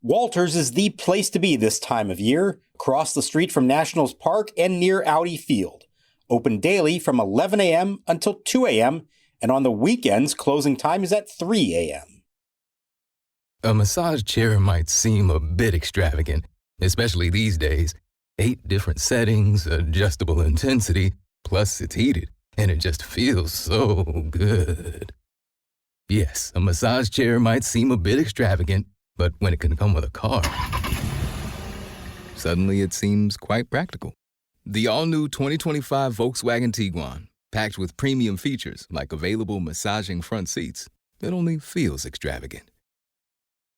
Walters is the place to be this time of year, across the street from Nationals Park and near Audi Field. Open daily from 11 a.m. until 2 a.m., and on the weekends, closing time is at 3 a.m. A massage chair might seem a bit extravagant, especially these days. 8 different settings, adjustable intensity, plus it's heated, and it just feels so good. Yes, a massage chair might seem a bit extravagant, but when it can come with a car, suddenly it seems quite practical. The all-new 2025 Volkswagen Tiguan, packed with premium features like available massaging front seats, it only feels extravagant.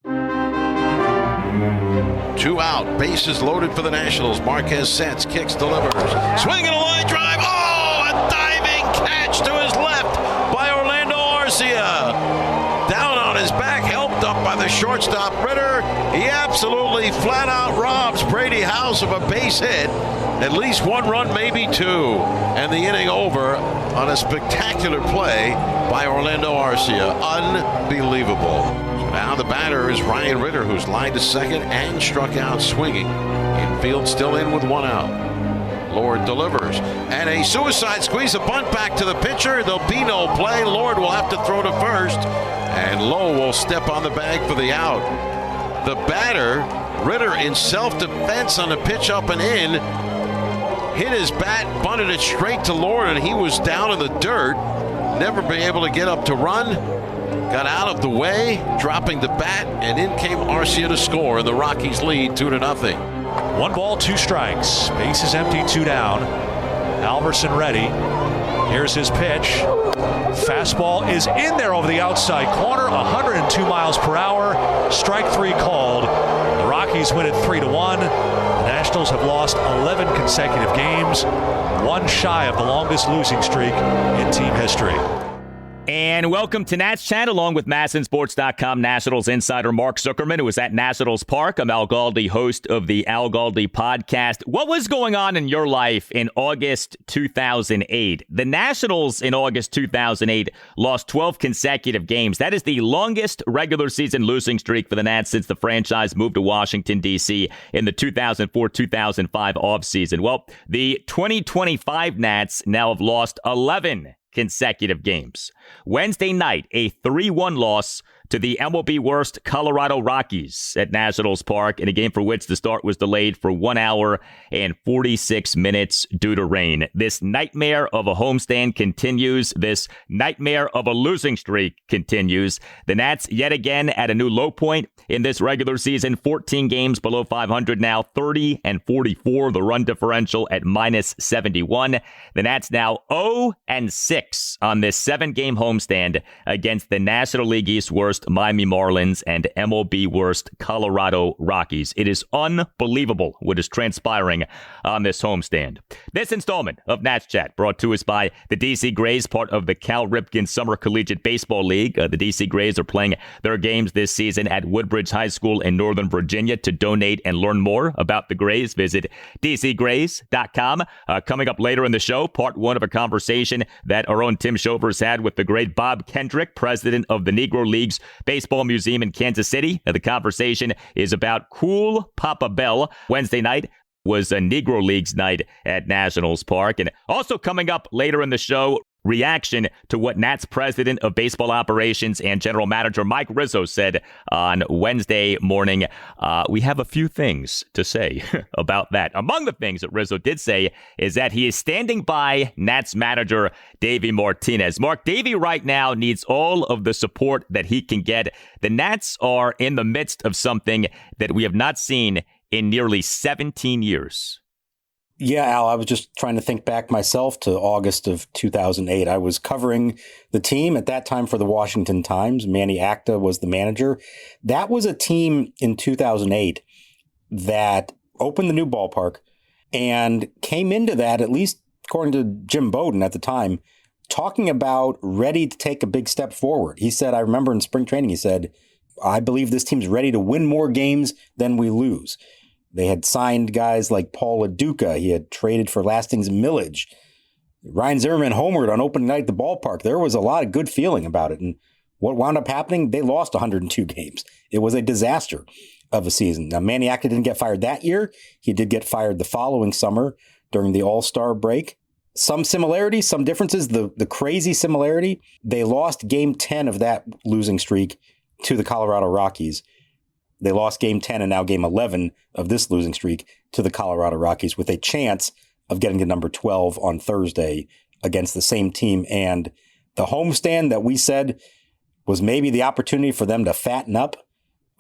2 out, bases loaded for the Nationals. Marquez sets, kicks, delivers. Swinging a line drive. Oh, a diving catch to his left by Orlando Arcia. Down on his back, helped up by the shortstop Ritter. He absolutely flat out robs Brady House of a base hit. At least 1 run, maybe 2. And the inning over on a spectacular play by Orlando Arcia. Unbelievable. Now the batter is Ryan Ritter, who's lined to second and struck out swinging. Infield still in with 1 out. Lord delivers. And a suicide squeeze, a bunt back to the pitcher. There'll be no play. Lord will have to throw to first. And Lowe will step on the bag for the out. The batter, Ritter, in self-defense on the pitch up and in, hit his bat, bunted it straight to Lord, and he was down in the dirt. Never been able to get up to run. Got out of the way, dropping the bat, and in came Arcia to score, and the Rockies lead 2-0. 1 ball, 2 strikes. Base is empty, 2 down. Alverson ready. Here's his pitch. Fastball is in there over the outside corner, 102 miles per hour. Strike 3 called. The Rockies win it 3-1. The Nationals have lost 11 consecutive games, 1 shy of the longest losing streak in team history. And welcome to Nats Chat, along with MASNsports.com Nationals insider Mark Zuckerman, who is at Nationals Park. I'm Al Galdi, host of the Al Galdi podcast. What was going on in your life in August 2008? The Nationals in August 2008 lost 12 consecutive games. That is the longest regular season losing streak for the Nats since the franchise moved to Washington, D.C. in the 2004-2005 offseason. Well, the 2025 Nats now have lost 11 consecutive games. Wednesday night, a 3-1 loss to the MLB worst Colorado Rockies at Nationals Park in a game for which the start was delayed for 1 hour and 46 minutes due to rain. This nightmare of a homestand continues. This nightmare of a losing streak continues. The Nats yet again at a new low point in this regular season, 14 games below 500 now, 30-44, the run differential at -71. The Nats now 0-6 on this 7-game homestand against the National League East worst Miami Marlins and MLB worst Colorado Rockies. It is unbelievable what is transpiring on this homestand. This installment of Nats Chat brought to us by the DC Grays, part of the Cal Ripken Summer Collegiate Baseball League. The DC Grays are playing their games this season at Woodbridge High School in Northern Virginia. To donate and learn more about the Grays, visit dcgrays.com. Coming up later in the show, part 1 of a conversation that our own Tim Shovers had with the great Bob Kendrick, president of the Negro Leagues Baseball Museum in Kansas City. The conversation is about Cool Papa Bell. Wednesday night was a Negro Leagues night at Nationals Park. And also coming up later in the show, reaction to what Nats president of baseball operations and general manager Mike Rizzo said on Wednesday morning. We have a few things to say about that. Among the things that Rizzo did say is that he is standing by Nats manager Davey Martinez. Mark, Davey right now needs all of the support that he can get. The Nats are in the midst of something that we have not seen in nearly 17 years. Yeah, Al, I was just trying to think back myself to August of 2008. I was covering the team at that time for the Washington Times. Manny Acta was the manager. That was a team in 2008 that opened the new ballpark and came into that, at least according to Jim Bowden at the time, talking about ready to take a big step forward. He said, I remember in spring training, he said, I believe this team's ready to win more games than we lose. They had signed guys like Paul Aduca. He had traded for Lastings Millage. Ryan Zimmerman homered on opening night at the ballpark. There was a lot of good feeling about it. And what wound up happening, they lost 102 games. It was a disaster. of a season. Now, Manny Acta didn't get fired that year. He did get fired the following summer during the All-Star break. Some similarities, some differences. The crazy similarity, they lost Game 10 of that losing streak to the Colorado Rockies. They lost Game 10 and now Game 11 of this losing streak to the Colorado Rockies with a chance of getting to number 12 on Thursday against the same team. And the homestand that we said was maybe the opportunity for them to fatten up.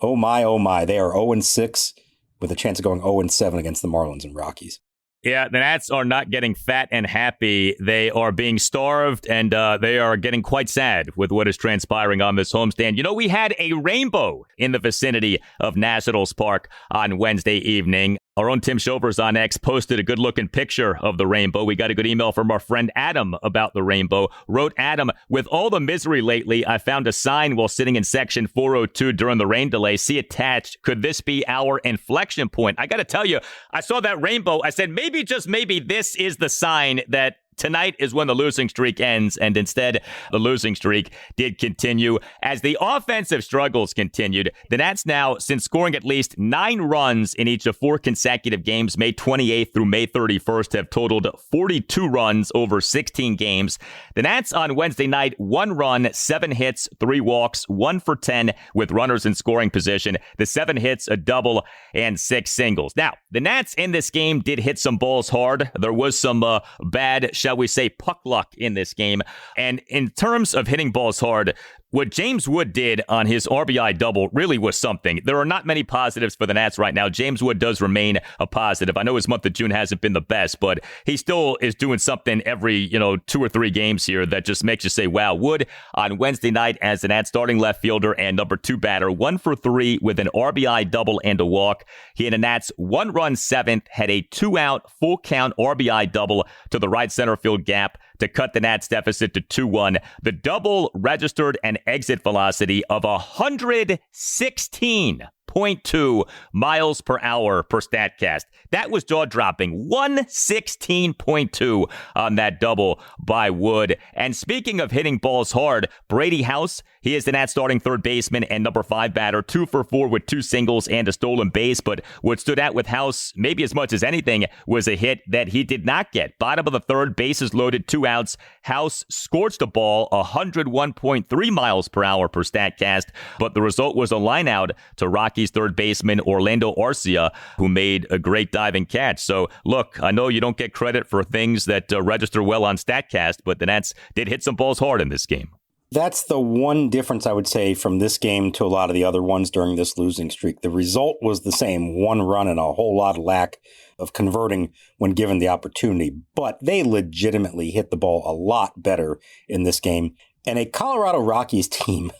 Oh my, they are 0-6 with a chance of going 0-7 against the Marlins and Rockies. Yeah, the Nats are not getting fat and happy. They are being starved, and they are getting quite sad with what is transpiring on this homestand. You know, we had a rainbow in the vicinity of Nationals Park on Wednesday evening. Our own Tim Shovers on X posted a good-looking picture of the rainbow. We got a good email from our friend Adam about the rainbow. Wrote Adam, with all the misery lately, I found a sign while sitting in section 402 during the rain delay. See attached. Could this be our inflection point? I got to tell you, I saw that rainbow. I said, maybe, just maybe, this is the sign that tonight is when the losing streak ends, and instead, the losing streak did continue. As the offensive struggles continued, the Nats now, since scoring at least 9 runs in each of 4 consecutive games, May 28th through May 31st, have totaled 42 runs over 16 games. The Nats on Wednesday night, 1 run, 7 hits, 3 walks, 1 for 10 with runners in scoring position. The 7 hits, a double, and 6 singles. Now, the Nats in this game did hit some balls hard. There was some bad, shall we say, puck luck in this game. And in terms of hitting balls hard, what James Wood did on his RBI double really was something. There are not many positives for the Nats right now. James Wood does remain a positive. I know his month of June hasn't been the best, but he still is doing something every, 2 or 3 games here that just makes you say, wow. Wood on Wednesday night as the Nats starting left fielder and number 2 batter, 1 for 3 with an RBI double and a walk. He had a Nats 1-run 7th, had a 2-out full count RBI double to the right center field gap to cut the Nats deficit to 2-1. The double registered an exit velocity of 116.2 miles per hour per StatCast. That was jaw-dropping. 116.2 on that double by Wood. And speaking of hitting balls hard, Brady House, he is the Nats starting third baseman and number 5 batter, 2 for 4 with 2 singles and a stolen base. But what stood out with House, maybe as much as anything, was a hit that he did not get. Bottom of the third, bases loaded, 2 outs. House scorched a ball 101.3 miles per hour per StatCast, but the result was a lineout to Rockies third baseman Orlando Arcia, who made a great diving catch. So, look, I know you don't get credit for things that register well on StatCast, but the Nats did hit some balls hard in this game. That's the one difference I would say from this game to a lot of the other ones during this losing streak. The result was the same, 1 run and a whole lot of lack of converting when given the opportunity. But they legitimately hit the ball a lot better in this game. And a Colorado Rockies team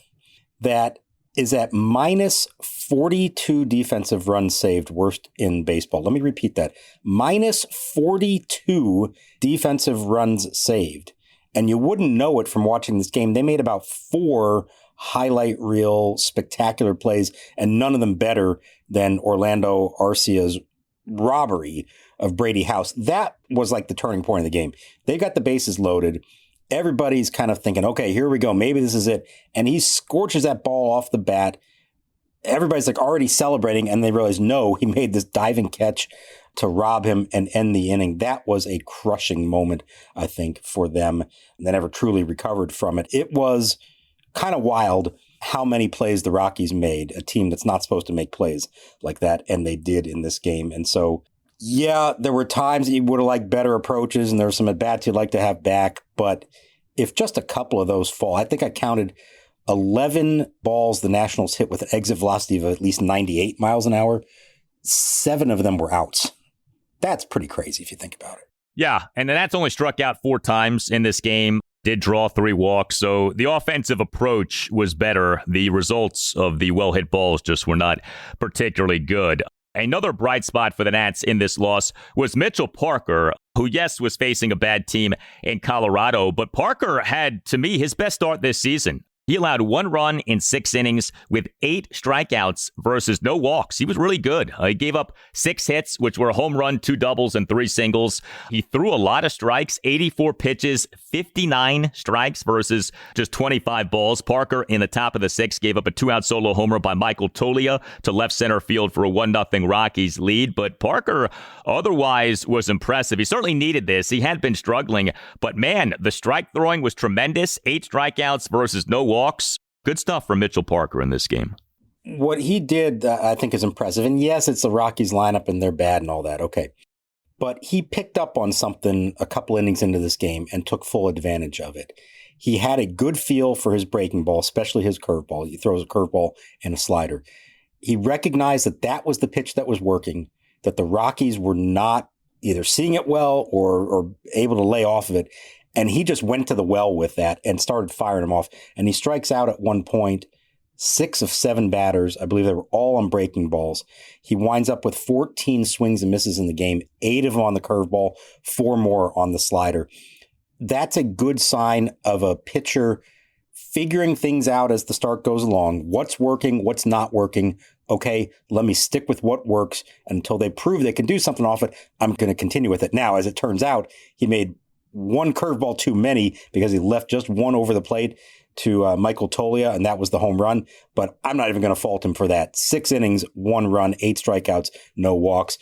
that is at minus 42 defensive runs saved, worst in baseball. Let me repeat that. Minus 42 defensive runs saved. And you wouldn't know it from watching this game. They made about 4 highlight reel spectacular plays, and none of them better than Orlando Arcia's robbery of Brady House. That was like the turning point of the game. They got the bases loaded. Everybody's kind of thinking, okay, here we go. Maybe this is it. And he scorches that ball off the bat. Everybody's like already celebrating, and they realize, no, he made this diving catch to rob him and end the inning. That was a crushing moment, I think, for them. They never truly recovered from it. It was kind of wild how many plays the Rockies made, a team that's not supposed to make plays like that, and they did in this game. And so, yeah, there were times that you would have liked better approaches, and there were some at-bats you'd like to have back, but if just a couple of those fall, I think I counted 11 balls the Nationals hit with an exit velocity of at least 98 miles an hour. 7 of them were outs. That's pretty crazy if you think about it. Yeah, and the Nats only struck out 4 times in this game, did draw 3 walks, so the offensive approach was better. The results of the well-hit balls just were not particularly good. Another bright spot for the Nats in this loss was Mitchell Parker, who, yes, was facing a bad team in Colorado, but Parker had, to me, his best start this season. He allowed 1 run in 6 innings with 8 strikeouts versus no walks. He was really good. He gave up 6 hits, which were a home run, 2 doubles, and 3 singles. He threw a lot of strikes, 84 pitches, 59 strikes versus just 25 balls. Parker in the top of the 6th gave up a 2-out solo homer by Michael Toglia to left center field for a 1-0 Rockies lead. But Parker otherwise was impressive. He certainly needed this. He had been struggling, but man, the strike throwing was tremendous. 8 strikeouts versus no walks. Good stuff from Mitchell Parker in this game. What he did, I think, is impressive. And yes, it's the Rockies lineup and they're bad and all that. Okay. But he picked up on something a couple innings into this game and took full advantage of it. He had a good feel for his breaking ball, especially his curveball. He throws a curveball and a slider. He recognized that that was the pitch that was working, that the Rockies were not either seeing it well or able to lay off of it. And he just went to the well with that and started firing them off. And he strikes out at one point 6 of 7 batters. I believe they were all on breaking balls. He winds up with 14 swings and misses in the game, 8 of them on the curveball, 4 more on the slider. That's a good sign of a pitcher figuring things out as the start goes along. What's working, what's not working. Okay, let me stick with what works until they prove they can do something off it. I'm going to continue with it. Now, as it turns out, he made 1 curveball too many because he left just 1 over the plate to Michael Toglia, and that was the home run. But I'm not even going to fault him for that. 6 innings, 1 run, 8 strikeouts, no walks.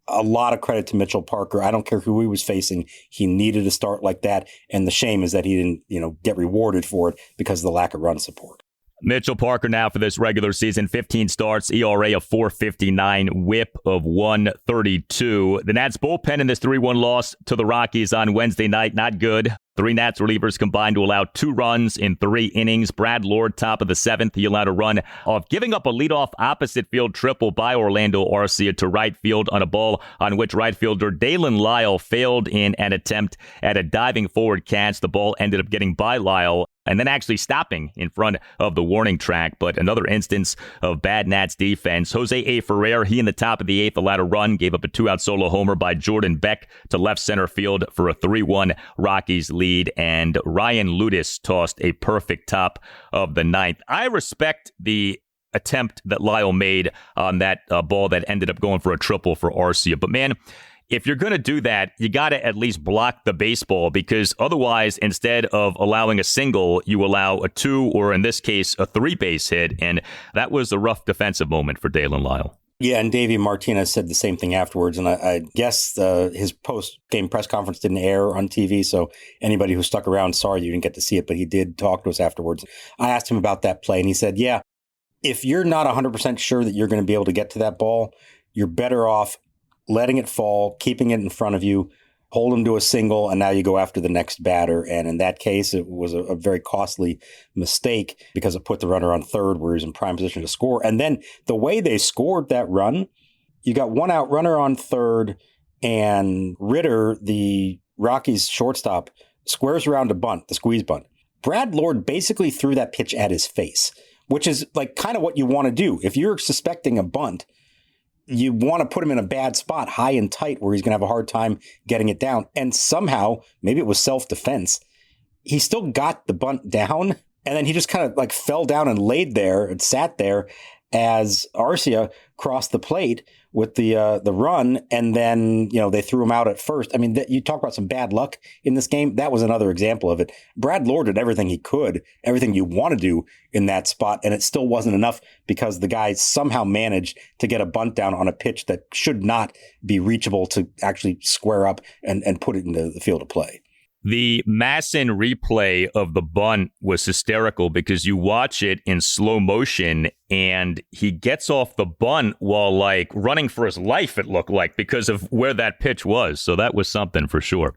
A lot of credit to Mitchell Parker. I don't care who he was facing. He needed a start like that. And the shame is that he didn't, get rewarded for it because of the lack of run support. Mitchell Parker now for this regular season, 15 starts, ERA of 4.59, whip of 1.32. The Nats bullpen in this 3-1 loss to the Rockies on Wednesday night, not good. 3 Nats relievers combined to allow 2 runs in 3 innings. Brad Lord, top of the 7th. He allowed a run off giving up a leadoff opposite field triple by Orlando Arcia to right field on a ball on which right fielder Dalen Lyle failed in an attempt at a diving forward catch. The ball ended up getting by Lyle and then actually stopping in front of the warning track. But another instance of bad Nats defense. Jose A. Ferrer, he in the top of the 8th allowed a run, gave up a 2-out solo homer by Jordan Beck to left center field for a 3-1 Rockies lead. And Ryan Ludis tossed a perfect top of the 9th. I respect the attempt that Lyle made on that ball that ended up going for a triple for Arcia. But man, if you're going to do that, you got to at least block the baseball, because otherwise, instead of allowing a single, you allow a 2, or in this case, a 3 base hit. And that was a rough defensive moment for Dalen Lyle. Yeah, and Davey Martinez said the same thing afterwards. And I guess his post-game press conference didn't air on TV. So anybody who stuck around, sorry you didn't get to see it, but he did talk to us afterwards. I asked him about that play, and he said, yeah, if you're not 100% sure that you're going to be able to get to that ball, you're better off letting it fall, keeping it in front of you, hold him to a single, and now you go after the next batter. And in that case, it was a very costly mistake because it put the runner on third where he was in prime position to score. And then the way they scored that run, you got 1 out runner on third, and Ritter, the Rockies shortstop, squares around a bunt, the squeeze bunt. Brad Lord basically threw that pitch at his face, which is like kind of what you want to do. If you're suspecting a bunt, you want to put him in a bad spot, high and tight, where he's going to have a hard time getting it down. And somehow, maybe it was self-defense, he still got the bunt down. And then he just kind of like fell down and laid there and sat there as Arcia crossed the plate with the run. And then, they threw him out at first. I mean, you talk about some bad luck in this game. That was another example of it. Brad Lord did everything he could, everything you want to do in that spot. And it still wasn't enough because the guy somehow managed to get a bunt down on a pitch that should not be reachable to actually square up and put it into the field of play. The Masson replay of the bunt was hysterical because you watch it in slow motion and he gets off the bunt while like running for his life, it looked like, because of where that pitch was. So that was something for sure.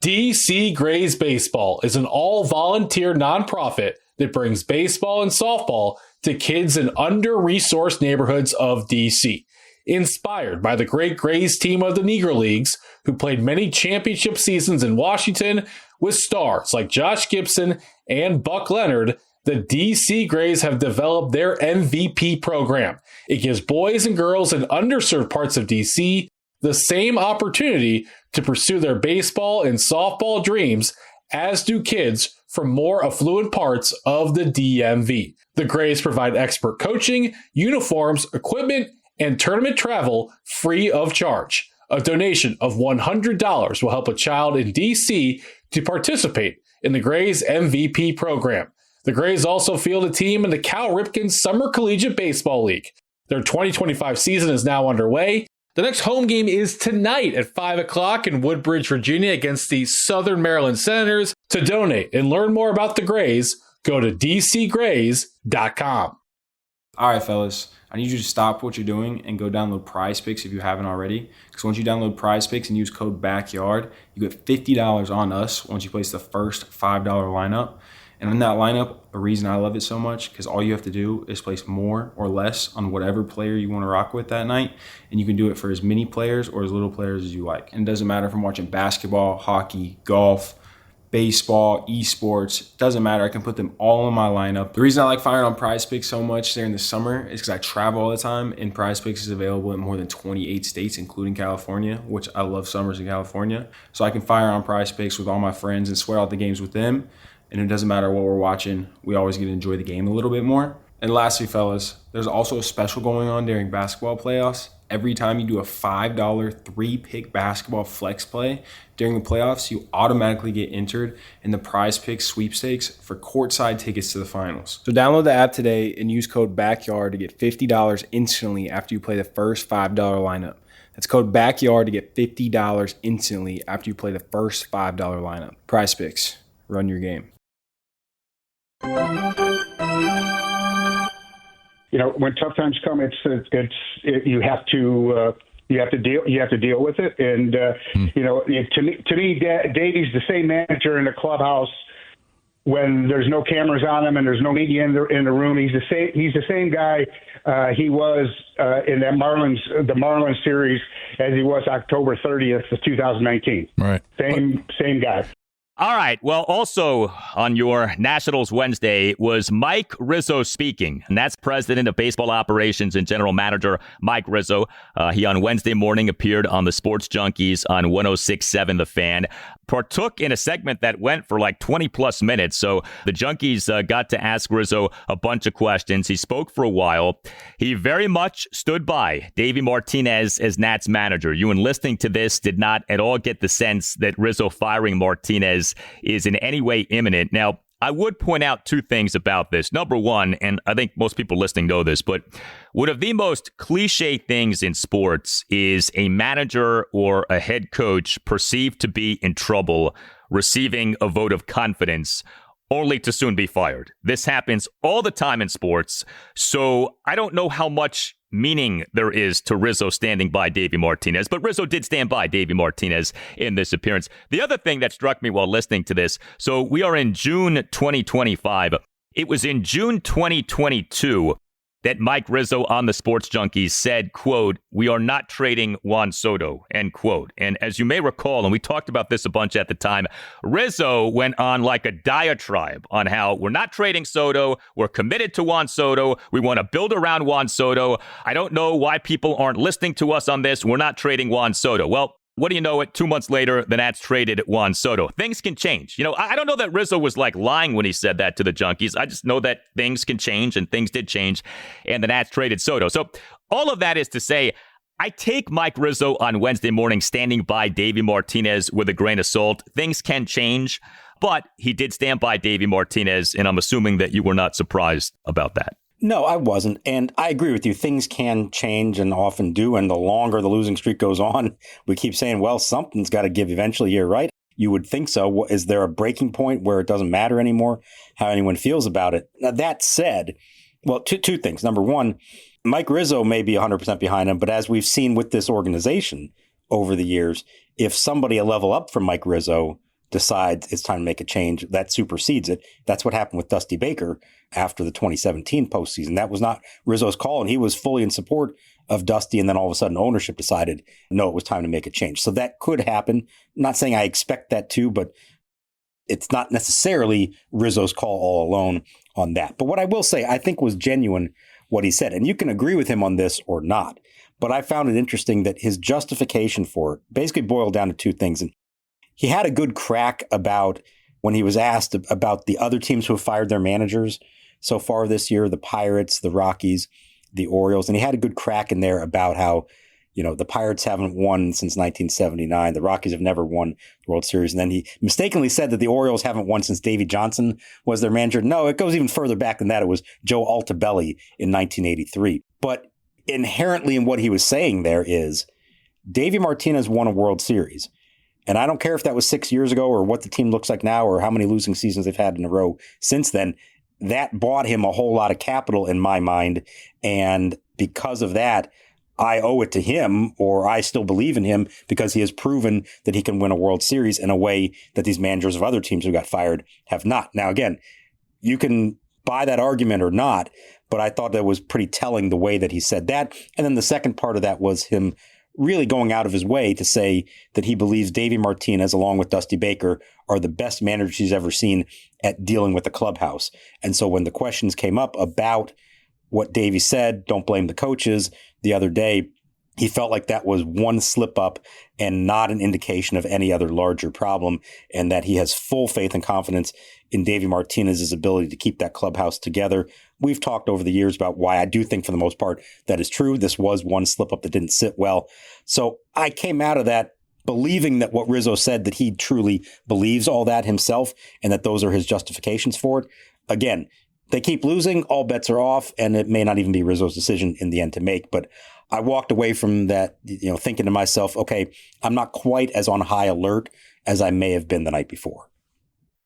DC Grays Baseball is an all-volunteer nonprofit that brings baseball and softball to kids in under-resourced neighborhoods of DC. Inspired by the great Grays team of the Negro Leagues, who played many championship seasons in Washington with stars like Josh Gibson and Buck Leonard, the DC Grays have developed their MVP program. It gives boys and girls in underserved parts of DC the same opportunity to pursue their baseball and softball dreams as do kids from more affluent parts of the DMV. The Grays provide expert coaching, uniforms, equipment, and tournament travel free of charge. A donation of $100 will help a child in DC to participate in the Grays MVP program. The Grays also field a team in the Cal Ripken Summer Collegiate Baseball League. Their 2025 season is now underway. The next home game is tonight at 5 o'clock in Woodbridge, Virginia against the Southern Maryland Senators. To donate and learn more about the Grays, go to dcgrays.com. All right, fellas, I need you to stop what you're doing and go download Prize Picks if you haven't already. Because once you download Prize Picks and use code BACKYARD, you get $50 on us once you place the first $5 lineup. And in that lineup, the reason I love it so much, because all you have to do is place more or less on whatever player you want to rock with that night. And you can do it for as many players or as little players as you like. And it doesn't matter if I'm watching basketball, hockey, golf, baseball, esports, doesn't matter. I can put them all in my lineup. The reason I like firing on Prize Picks so much during the summer is because I travel all the time, and Prize Picks is available in more than 28 states, including California, which I love summers in California. So I can fire on Prize Picks with all my friends and swear out the games with them. And it doesn't matter what we're watching, we always get to enjoy the game a little bit more. And lastly, fellas, there's also a special going on during basketball playoffs. Every time you do a $5 3-pick basketball flex play during the playoffs, you automatically get entered in the Prize Picks sweepstakes for courtside tickets to the finals. So download the app today and use code BACKYARD to get $50 instantly after you play the first $5 lineup. That's code BACKYARD to get $50 instantly after you play the first $5 lineup. Prize Picks, run your game. You know, when tough times come, you have to deal with it. And you know, to me, Davey's the same manager in the clubhouse when there's no cameras on him and there's no media in the room. He's the same guy he was in the Marlins series as he was October 30th of 2019. Right. Same guy. All right. Well, also on your Nationals Wednesday was Mike Rizzo speaking, and that's president of baseball operations and general manager Mike Rizzo. He on Wednesday morning appeared on the Sports Junkies on 106.7 The Fan, partook in a segment that went for like 20 plus minutes. So the Junkies got to ask Rizzo a bunch of questions. He spoke for a while. He very much stood by Davey Martinez as Nats manager. You, in listening to this, did not at all get the sense that Rizzo firing Martinez is in any way imminent. Now, I would point out two things about this. Number one, and I think most people listening know this, but one of the most cliche things in sports is a manager or a head coach perceived to be in trouble, receiving a vote of confidence, only to soon be fired. This happens all the time in sports, so I don't know how much meaning there is to Rizzo standing by Davey Martinez, but Rizzo did stand by Davey Martinez in this appearance. The other thing that struck me while listening to this, so we are in June 2025. It was in June 2022 that Mike Rizzo on the Sports Junkies said, quote, "We are not trading Juan Soto," end quote. And as you may recall, and we talked about this a bunch at the time, Rizzo went on like a diatribe on how we're not trading Soto, we're committed to Juan Soto, we want to build around Juan Soto. I don't know why people aren't listening to us on this. We're not trading Juan Soto. Well, what do you know it? 2 months later, the Nats traded Juan Soto. Things can change. You know, I don't know that Rizzo was like lying when he said that to the Junkies. I just know that things can change, and things did change, and the Nats traded Soto. So all of that is to say, I take Mike Rizzo on Wednesday morning standing by Davey Martinez with a grain of salt. Things can change, but he did stand by Davey Martinez, and I'm assuming that you were not surprised about that. No, I wasn't. And I agree with you. Things can change and often do. And the longer the losing streak goes on, we keep saying, well, something's got to give eventually. You're right. You would think so. Is there a breaking point where it doesn't matter anymore how anyone feels about it? Now, that said, well, two things. Number one, Mike Rizzo may be 100% behind him. But as we've seen with this organization over the years, if somebody a level up from Mike Rizzo decides it's time to make a change, that supersedes it. That's what happened with Dusty Baker after the 2017 postseason. That was not Rizzo's call, and he was fully in support of Dusty, and then all of a sudden ownership decided, no, it was time to make a change. So that could happen. I'm not saying I expect that to, but it's not necessarily Rizzo's call all alone on that. But what I will say, I think was genuine what he said, and you can agree with him on this or not. But I found it interesting that his justification for it basically boiled down to two things. And he had a good crack about when he was asked about the other teams who have fired their managers so far this year, the Pirates, the Rockies, the Orioles. And he had a good crack in there about how, the Pirates haven't won since 1979. The Rockies have never won the World Series. And then he mistakenly said that the Orioles haven't won since Davey Johnson was their manager. No, it goes even further back than that. It was Joe Altobelli in 1983. But inherently in what he was saying there is Davey Martinez won a World Series. And I don't care if that was 6 years ago or what the team looks like now or how many losing seasons they've had in a row since then. That bought him a whole lot of capital in my mind. And because of that, I owe it to him, or I still believe in him because he has proven that he can win a World Series in a way that these managers of other teams who got fired have not. Now, again, you can buy that argument or not, but I thought that was pretty telling the way that he said that. And then the second part of that was him really going out of his way to say that he believes Davey Martinez, along with Dusty Baker, are the best managers he's ever seen at dealing with the clubhouse. And so when the questions came up about what Davey said, don't blame the coaches, the other day, he felt like that was one slip up and not an indication of any other larger problem, and that he has full faith and confidence in Davey Martinez's ability to keep that clubhouse together. We've talked over the years about why I do think for the most part that is true. This was one slip up that didn't sit well. So I came out of that believing that what Rizzo said, that he truly believes all that himself and that those are his justifications for it. Again, they keep losing, all bets are off, and it may not even be Rizzo's decision in the end to make. But I walked away from that, thinking to myself, okay, I'm not quite as on high alert as I may have been the night before.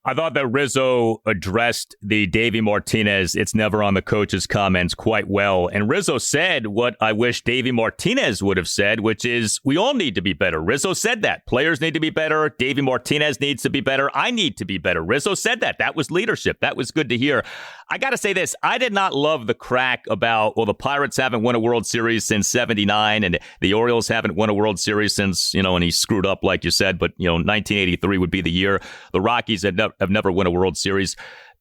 I thought that Rizzo addressed the Davey Martinez, it's never on the coach's comments quite well. And Rizzo said what I wish Davey Martinez would have said, which is we all need to be better. Rizzo said that. Players need to be better. Davey Martinez needs to be better. I need to be better. Rizzo said that. That was leadership. That was good to hear. I got to say this. I did not love the crack about, the Pirates haven't won a World Series since 79 and the Orioles haven't won a World Series since, and he screwed up like you said, but, 1983 would be the year. The Rockies have never won a World Series.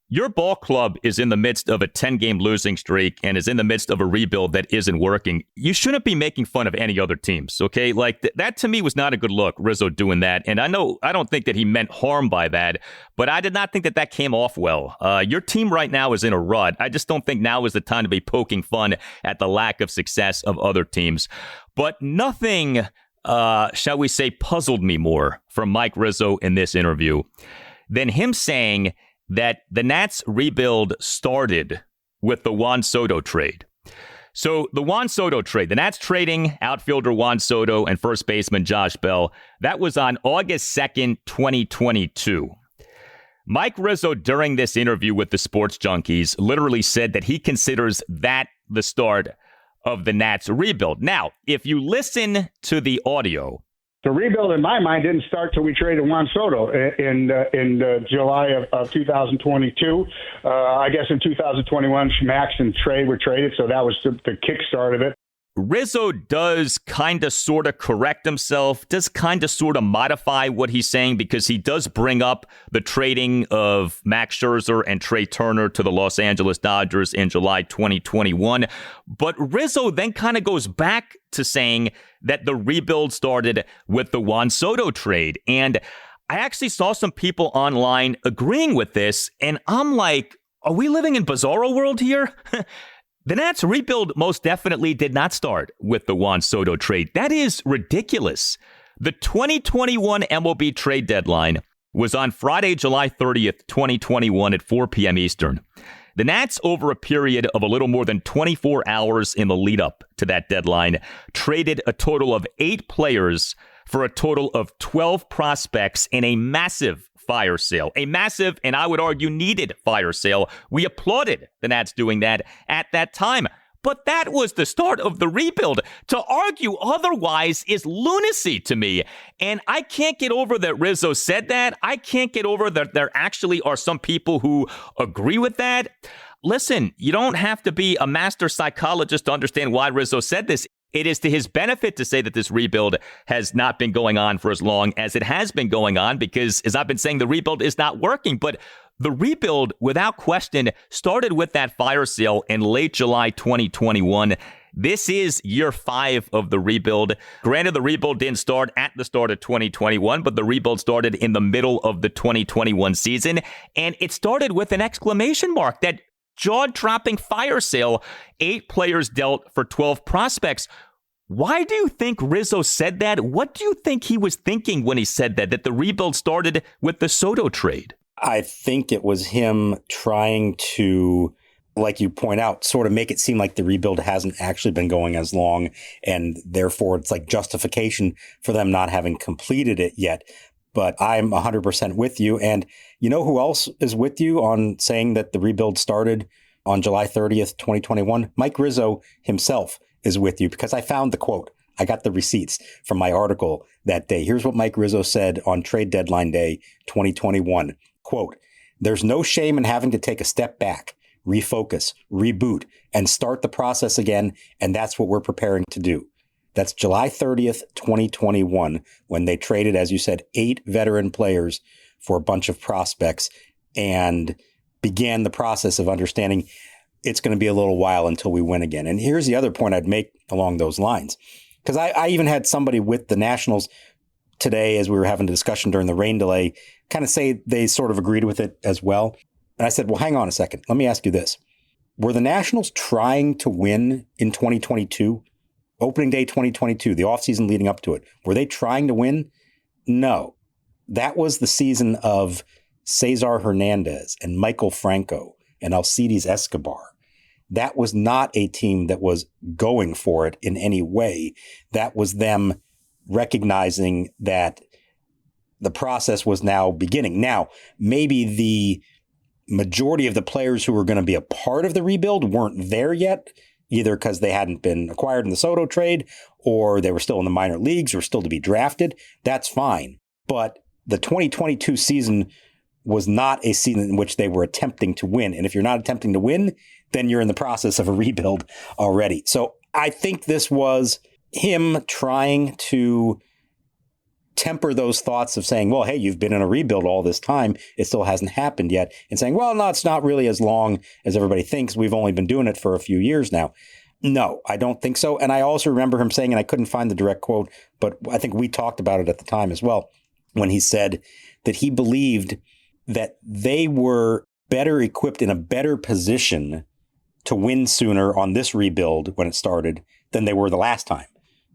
Your ball club is in the midst of a 10-game losing streak and is in the midst of a rebuild that isn't working. You shouldn't be making fun of any other teams, okay? Like, that to me was not a good look, Rizzo doing that. And I don't think that he meant harm by that, but I did not think that came off well. Your team right now is in a rut. I just don't think now is the time to be poking fun at the lack of success of other teams. But nothing, shall we say, puzzled me more from Mike Rizzo in this interview than him saying that the Nats rebuild started with the Juan Soto trade. So the Juan Soto trade, the Nats trading outfielder Juan Soto and first baseman Josh Bell, that was on August 2nd, 2022. Mike Rizzo, during this interview with the Sports Junkies, literally said that he considers that the start of the Nats rebuild. Now, if you listen to the audio, the rebuild, in my mind, didn't start till we traded Juan Soto in July of 2022. I guess in 2021, Max and Trey were traded, so that was the kickstart of it. Rizzo does kind of sort of correct himself, does kind of sort of modify what he's saying, because he does bring up the trading of Max Scherzer and Trey Turner to the Los Angeles Dodgers in July 2021. But Rizzo then kind of goes back to saying that the rebuild started with the Juan Soto trade. And I actually saw some people online agreeing with this, and I'm like, are we living in Bizarro world here? The Nats rebuild most definitely did not start with the Juan Soto trade. That is ridiculous. The 2021 MLB trade deadline was on Friday, July 30th, 2021 at 4 p.m. Eastern. The Nats, over a period of a little more than 24 hours in the lead up to that deadline, traded a total of 8 players for a total of 12 prospects in a massive fire sale. A massive, and I would argue needed, fire sale. We applauded the Nats doing that at that time. But that was the start of the rebuild. To argue otherwise is lunacy to me. And I can't get over that Rizzo said that. I can't get over that there actually are some people who agree with that. Listen, you don't have to be a master psychologist to understand why Rizzo said this. It is to his benefit to say that this rebuild has not been going on for as long as it has been going on, because, as I've been saying, the rebuild is not working. But the rebuild, without question, started with that fire sale in late July 2021. This is year 5 of the rebuild. Granted, the rebuild didn't start at the start of 2021, but the rebuild started in the middle of the 2021 season. And it started with an exclamation mark, that jaw-dropping fire sale. 8 players dealt for 12 prospects. Why do you think Rizzo said that? What do you think he was thinking when he said that the rebuild started with the Soto trade? I think it was him trying to, like you point out, sort of make it seem like the rebuild hasn't actually been going as long, and therefore it's like justification for them not having completed it yet. But I'm 100% with you. And you know who else is with you on saying that the rebuild started on July 30th, 2021? Mike Rizzo himself is with you, because I found the quote. I got the receipts from my article that day. Here's what Mike Rizzo said on trade deadline day 2021. Quote, "There's no shame in having to take a step back, refocus, reboot, and start the process again. And that's what we're preparing to do." That's July 30th, 2021, when they traded, as you said, 8 veteran players for a bunch of prospects and began the process of understanding it's going to be a little while until we win again. And here's the other point I'd make along those lines, because I even had somebody with the Nationals today, as we were having a discussion during the rain delay, kind of say they sort of agreed with it as well. And I said, well, hang on a second. Let me ask you this. Were the Nationals trying to win in 2022? Opening day 2022, the offseason leading up to it. Were they trying to win? No. That was the season of Cesar Hernandez and Michael Franco and Alcides Escobar. That was not a team that was going for it in any way. That was them recognizing that the process was now beginning. Now, maybe the majority of the players who were going to be a part of the rebuild weren't there yet, either because they hadn't been acquired in the Soto trade or they were still in the minor leagues or still to be drafted. That's fine. But the 2022 season was not a season in which they were attempting to win. And if you're not attempting to win, then you're in the process of a rebuild already. So I think this was him trying to temper those thoughts of saying, well, hey, you've been in a rebuild all this time. It still hasn't happened yet. And saying, well, no, it's not really as long as everybody thinks. We've only been doing it for a few years now. No, I don't think so. And I also remember him saying, and I couldn't find the direct quote, but I think we talked about it at the time as well, when he said that he believed that they were better equipped, in a better position to win sooner on this rebuild when it started than they were the last time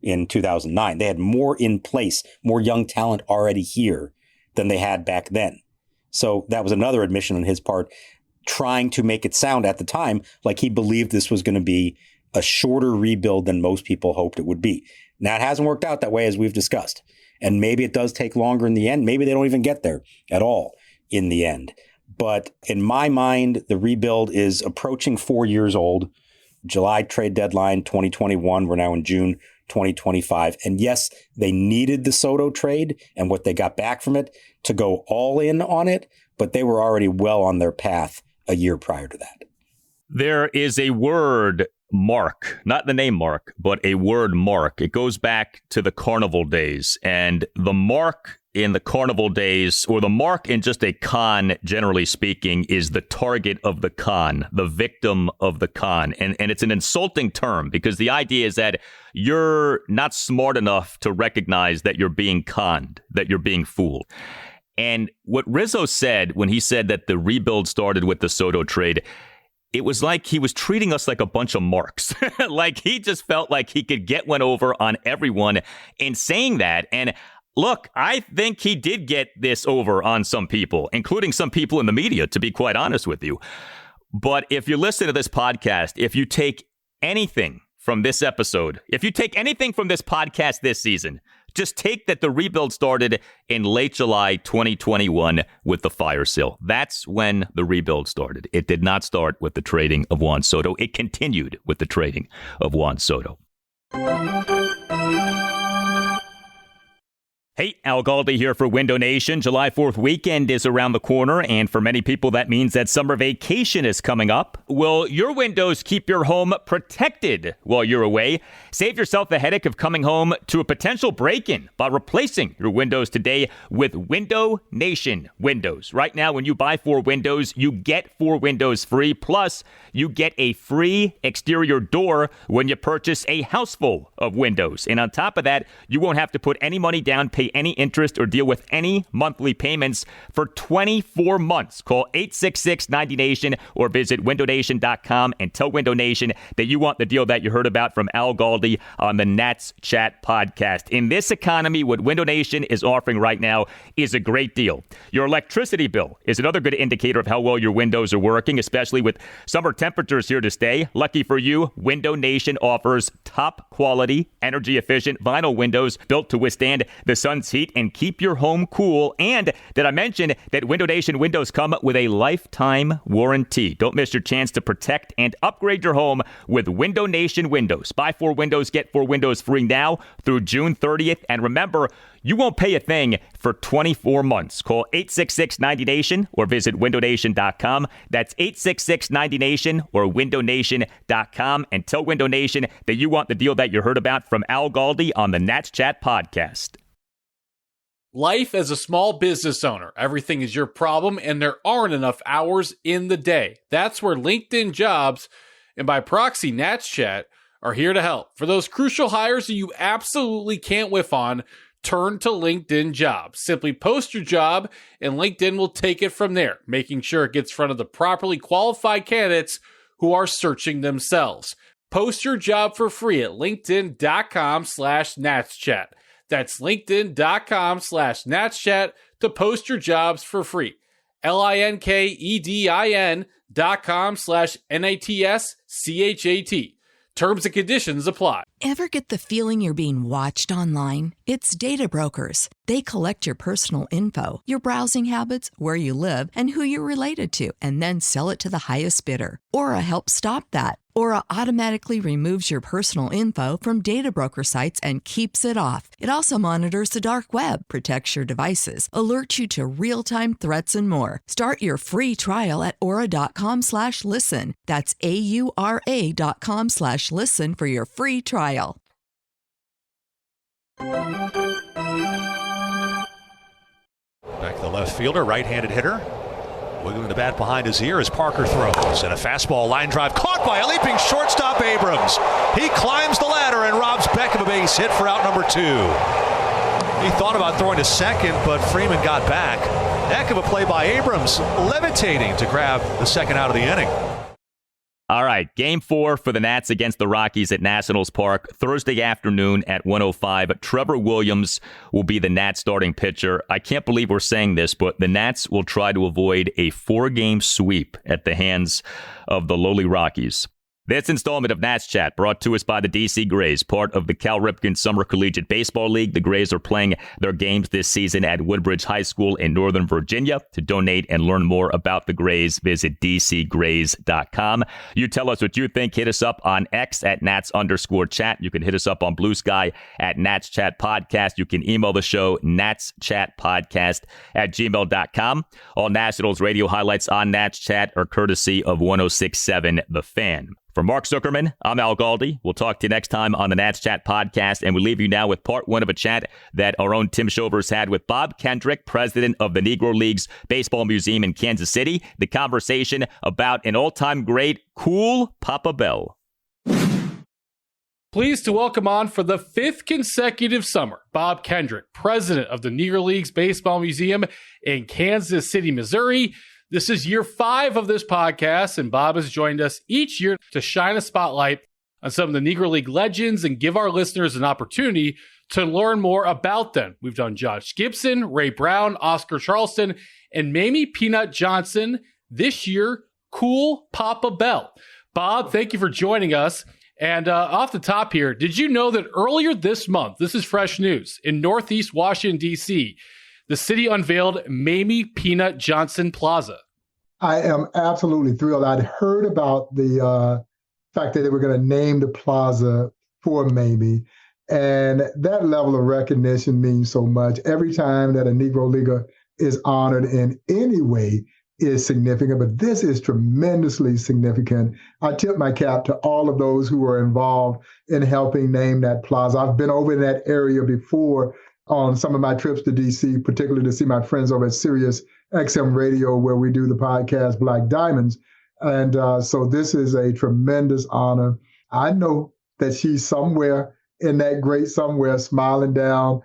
in 2009. They had more in place, more young talent already here than they had back then. So that was another admission on his part, trying to make it sound at the time like he believed this was going to be a shorter rebuild than most people hoped it would be. Now, it hasn't worked out that way, as we've discussed. And maybe it does take longer in the end. Maybe they don't even get there at all in the end. But in my mind, the rebuild is approaching 4 years old. July trade deadline 2021. We're now in June 2025. And yes, they needed the Soto trade and what they got back from it to go all in on it, but they were already well on their path a year prior to that. There is a word, mark, not the name Mark, but a word mark. It goes back to the carnival days, and the mark in the carnival days, or the mark in just a con, generally speaking, is the target of the con, the victim of the con. And it's an insulting term, because the idea is that you're not smart enough to recognize that you're being conned, that you're being fooled. And what Rizzo said when he said that the rebuild started with the Soto trade, it was like he was treating us like a bunch of marks. Like he just felt like he could get one over on everyone in saying that. And look, I think he did get this over on some people, including some people in the media, to be quite honest with you. But if you listen to this podcast, if you take anything from this episode, if you take anything from this podcast this season, just take that the rebuild started in late July 2021 with the fire sale. That's when the rebuild started. It did not start with the trading of Juan Soto. It continued with the trading of Juan Soto. Hey, Al Galdi here for Window Nation. July 4th weekend is around the corner, and for many people, that means that summer vacation is coming up. Will your windows keep your home protected while you're away? Save yourself the headache of coming home to a potential break-in by replacing your windows today with Window Nation windows. Right now, when you buy 4 windows, you get 4 windows free, plus you get a free exterior door when you purchase a house full of windows. And on top of that, you won't have to put any money down, pay any interest, or deal with any monthly payments for 24 months. Call 866-90NATION or visit windownation.com and tell Window Nation that you want the deal that you heard about from Al Galdi on the Nats Chat podcast. In this economy, what Window Nation is offering right now is a great deal. Your electricity bill is another good indicator of how well your windows are working, especially with summer temperatures here to stay. Lucky for you, Window Nation offers top quality, energy efficient vinyl windows built to withstand the sun's heat and keep your home cool. And did I mention that Window Nation windows come with a lifetime warranty? Don't miss your chance to protect and upgrade your home with Window Nation windows. Buy 4 windows, get 4 windows free now through June 30th. And remember, you won't pay a thing for 24 months. Call 866-90NATION or visit windownation.com. That's 866-90NATION or windownation.com. And tell Window Nation that you want the deal that you heard about from Al Galdi on the Nats Chat podcast. Life as a small business owner, everything is your problem and there aren't enough hours in the day. That's where LinkedIn Jobs, and by proxy Nats Chat, are here to help. For those crucial hires that you absolutely can't whiff on, turn to LinkedIn Jobs. Simply post your job and LinkedIn will take it from there, making sure it gets in front of the properly qualified candidates who are searching themselves. Post your job for free at linkedin.com/natschat. That's linkedin.com/natschat to post your jobs for free. LinkedIn.com/NATSCHAT. Terms and conditions apply. Ever get the feeling you're being watched online? It's Data Brokers. They collect your personal info, your browsing habits, where you live, and who you're related to, and then sell it to the highest bidder. Aura helps stop that. Aura automatically removes your personal info from data broker sites and keeps it off. It also monitors the dark web, protects your devices, alerts you to real-time threats, and more. Start your free trial at aura.com/listen. That's AURA.com/listen for your free trial. Back to the left fielder, right-handed hitter. Wiggling the bat behind his ear as Parker throws. And a fastball line drive caught by a leaping shortstop, Abrams. He climbs the ladder and robs Beck of a base hit for out number 2. He thought about throwing to second, but Freeman got back. Heck of a play by Abrams, levitating to grab the second out of the inning. All right, Game 4 for the Nats against the Rockies at Nationals Park, Thursday afternoon at 1:05. Trevor Williams will be the Nats starting pitcher. I can't believe we're saying this, but the Nats will try to avoid a 4-game sweep at the hands of the lowly Rockies. This installment of Nats Chat brought to us by the DC Grays, part of the Cal Ripken Summer Collegiate Baseball League. The Grays are playing their games this season at Woodbridge High School in Northern Virginia. To donate and learn more about the Grays, visit dcgrays.com. You tell us what you think. Hit us up on X at Nats_chat. You can hit us up on Blue Sky at Nats Chat Podcast. You can email the show, natschatpodcast@gmail.com. All Nationals radio highlights on Nats Chat are courtesy of 106.7 The Fan. For Mark Zuckerman, I'm Al Galdi. We'll talk to you next time on the Nats Chat podcast, and we leave you now with part 1 of a chat that our own Tim Shovers had with Bob Kendrick, president of the Negro Leagues Baseball Museum in Kansas City. The conversation about an all-time great, Cool Papa Bell. Pleased to welcome on for the 5th consecutive summer, Bob Kendrick, president of the Negro Leagues Baseball Museum in Kansas City, Missouri. This is year 5 of this podcast, and Bob has joined us each year to shine a spotlight on some of the Negro League legends and give our listeners an opportunity to learn more about them. We've done Josh Gibson, Ray Brown, Oscar Charleston, and Mamie Peanut Johnson. This year, Cool Papa Bell. Bob, thank you for joining us. And off the top here, did you know that earlier this month, this is fresh news, in Northeast Washington, D.C., the city unveiled Mamie Peanut Johnson Plaza? I am absolutely thrilled. I'd heard about the fact that they were going to name the plaza for Mamie. And that level of recognition means so much. Every time that a Negro Leaguer is honored in any way is significant, but this is tremendously significant. I tip my cap to all of those who were involved in helping name that plaza. I've been over in that area before on some of my trips to DC, particularly to see my friends over at Sirius XM Radio, where we do the podcast Black Diamonds. And so this is a tremendous honor. I know that she's somewhere in that great somewhere smiling down,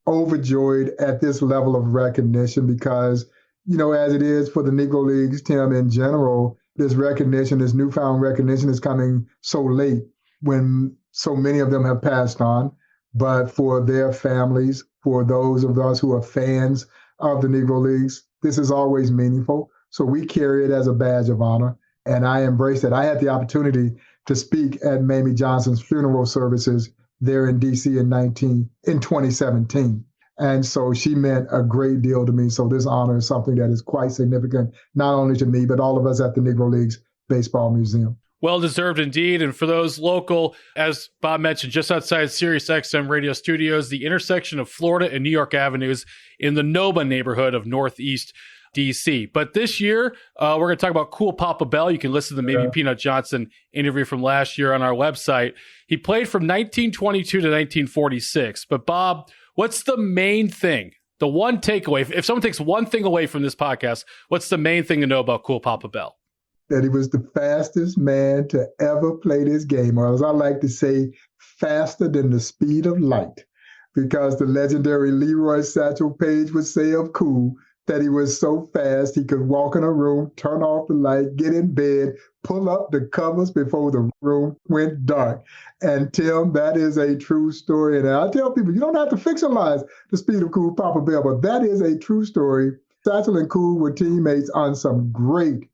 overjoyed at this level of recognition because, you know, as it is for the Negro Leagues, Tim, in general, this recognition, this newfound recognition is coming so late when so many of them have passed on. But for their families, for those of us who are fans of the Negro Leagues, this is always meaningful. So we carry it as a badge of honor, and I embrace it. I had the opportunity to speak at Mamie Johnson's funeral services there in DC in 2017. And so she meant a great deal to me. So this honor is something that is quite significant, not only to me, but all of us at the Negro Leagues Baseball Museum. Well deserved indeed. And for those local, as Bob mentioned, just outside Sirius XM Radio Studios, the intersection of Florida and New York Avenues in the Noba neighborhood of Northeast DC. But this year, we're going to talk about Cool Papa Bell. You can listen to the Maybe Peanut Johnson interview from last year on our website. He played from 1922 to 1946. But Bob, what's the main thing, the one takeaway? If someone takes one thing away from this podcast, what's the main thing to know about Cool Papa Bell? That he was the fastest man to ever play this game, or as I like to say, faster than the speed of light, because the legendary Leroy Satchel Paige would say of Cool that he was so fast he could walk in a room, turn off the light, get in bed, pull up the covers before the room went dark. And Tim, that is a true story. And I tell people, you don't have to fictionalize the speed of Cool Papa Bell, but that is a true story. Satchel and Cool were teammates on some great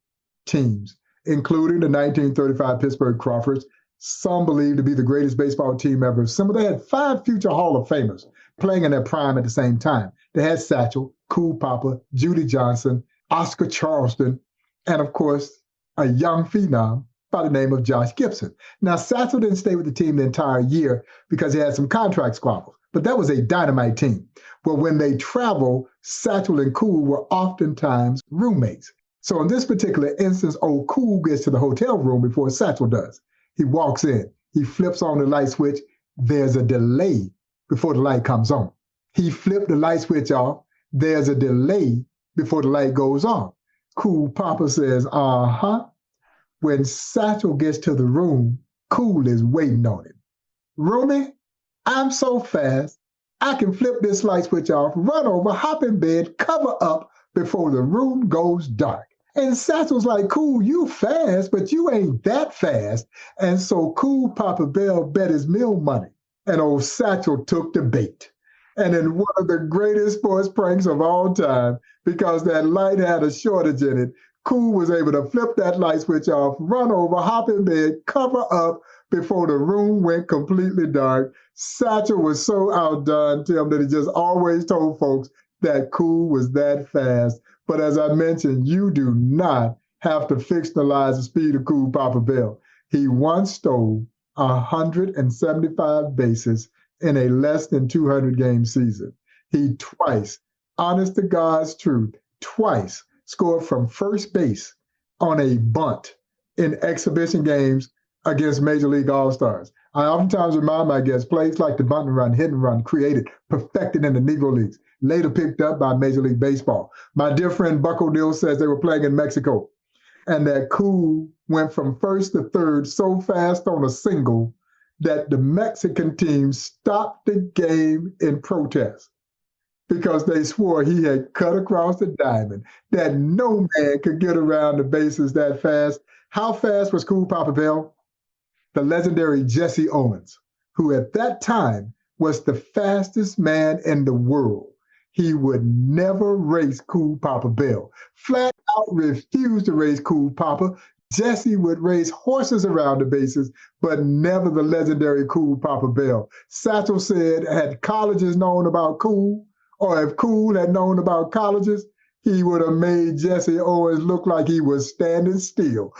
teams, including the 1935 Pittsburgh Crawfords, some believed to be the greatest baseball team ever assembled. They had 5 future Hall of Famers playing in their prime at the same time. They had Satchel, Cool Papa, Judy Johnson, Oscar Charleston, and of course, a young phenom by the name of Josh Gibson. Now, Satchel didn't stay with the team the entire year because he had some contract squabbles, but that was a dynamite team. Well, when they traveled, Satchel and Cool were oftentimes roommates. So in this particular instance, old Cool gets to the hotel room before Satchel does. He walks in, he flips on the light switch. There's a delay before the light comes on. He flipped the light switch off. There's a delay before the light goes on. Cool Papa says, When Satchel gets to the room, Cool is waiting on him. Roomie, I'm so fast, I can flip this light switch off, run over, hop in bed, cover up before the room goes dark. And Satchel's like, Cool, you fast, but you ain't that fast. And so Cool Papa Bell bet his meal money, and old Satchel took the bait. And in one of the greatest sports pranks of all time, because that light had a shortage in it, Cool was able to flip that light switch off, run over, hop in bed, cover up before the room went completely dark. Satchel was so outdone, Tim, that he just always told folks that Cool was that fast. But as I mentioned, you do not have to fictionalize the speed of Cool Papa Bell. He once stole 175 bases in a less than 200 game season. He twice, honest to God's truth, twice scored from first base on a bunt in exhibition games against Major League All-Stars. I oftentimes remind my guests, plays like the bunt and run, hit and run, created, perfected in the Negro Leagues, later picked up by Major League Baseball. My dear friend Buck O'Neill says they were playing in Mexico, and that Cool went from first to third so fast on a single that the Mexican team stopped the game in protest because they swore he had cut across the diamond, that no man could get around the bases that fast. How fast was Cool Papa Bell? The legendary Jesse Owens, who at that time was the fastest man in the world, he would never race Cool Papa Bell. Flat out refused to race Cool Papa. Jesse would race horses around the bases, but never the legendary Cool Papa Bell. Satchel said, had colleges known about Cool, or if Cool had known about colleges, he would have made Jesse Owens look like he was standing still.